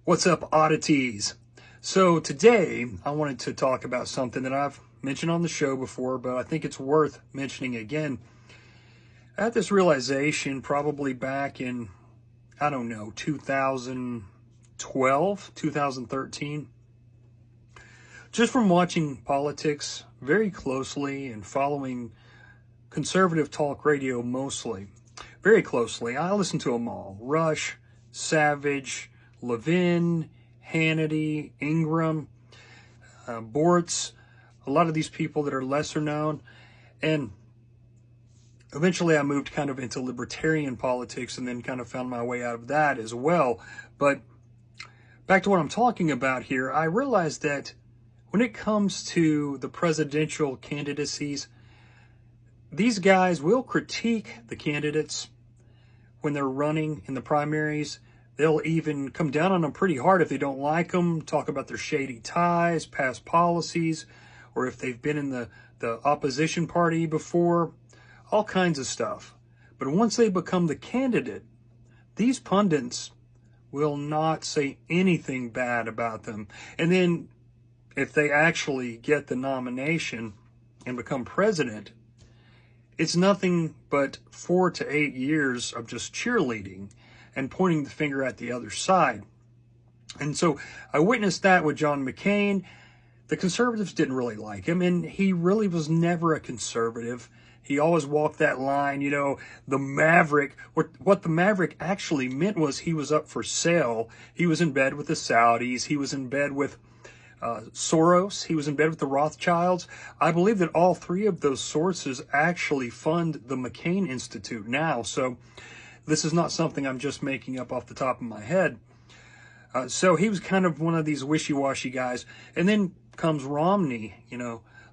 What's up, oddities? So today I wanted to talk about something that I've mentioned on the show before, but I think it's worth mentioning again. I had this realization probably back in, 2012, 2013, just from watching politics very closely and following conservative talk radio mostly, very closely. I listen to them all: Rush, Savage, Levin, Hannity, Ingram, Bortz, a lot of these people that are lesser known. And eventually I moved kind of into libertarian politics and then kind of found my way out of that as well. But back to what I'm talking about here, I realized that when it comes to the presidential candidacies, these guys will critique the candidates when they're running in the primaries. They'll even come down on them pretty hard if they don't like them, talk about their shady ties, past policies, or if they've been in the opposition party before, all kinds of stuff. But once they become the candidate, these pundits will not say anything bad about them. And then if they actually get the nomination and become president, it's nothing but 4 to 8 years of just cheerleading and pointing the finger at the other side. And so I witnessed that with John McCain. The conservatives didn't really like him, and he really was never a conservative. He always walked that line, the maverick. What the maverick actually meant was he was up for sale. He was in bed with the Saudis. He was in bed with Soros. He was in bed with the Rothschilds. I believe that all three of those sources actually fund the McCain Institute now. So this is not something I'm just making up off the top of my head. So he was kind of one of these wishy-washy guys. And then comes Romney,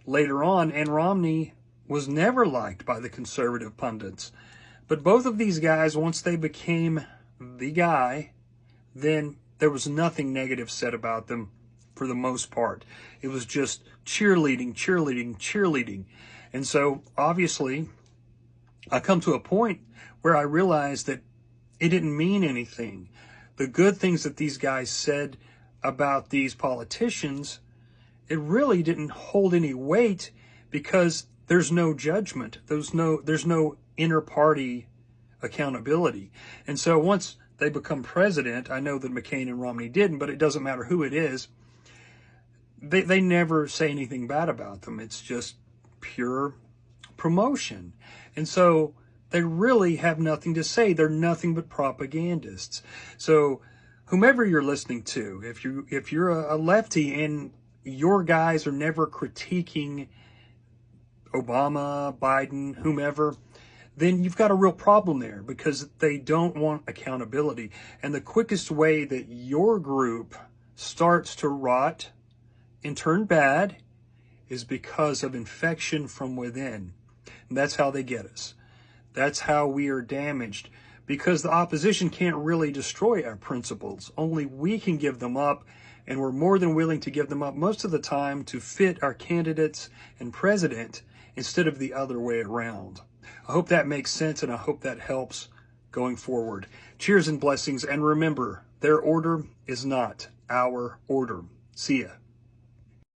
later on. And Romney was never liked by the conservative pundits. But both of these guys, once they became the guy, then there was nothing negative said about them for the most part. It was just cheerleading, cheerleading, cheerleading. And so obviously I come to a point where I realized that it didn't mean anything. The good things that these guys said about these politicians, it really didn't hold any weight because there's no judgment. There's no inter-party accountability. And so once they become president, I know that McCain and Romney didn't, but it doesn't matter who it is, they never say anything bad about them. It's just pure promotion. And so they really have nothing to say. They're nothing but propagandists. So whomever you're listening to, if you're a lefty and your guys are never critiquing Obama, Biden, whomever, then you've got a real problem there because they don't want accountability. And the quickest way that your group starts to rot and turn bad is because of infection from within. And that's how they get us. That's how we are damaged, because the opposition can't really destroy our principles. Only we can give them up, and we're more than willing to give them up most of the time to fit our candidates and president instead of the other way around. I hope that makes sense, and I hope that helps going forward. Cheers and blessings, and remember, their order is not our order. See ya.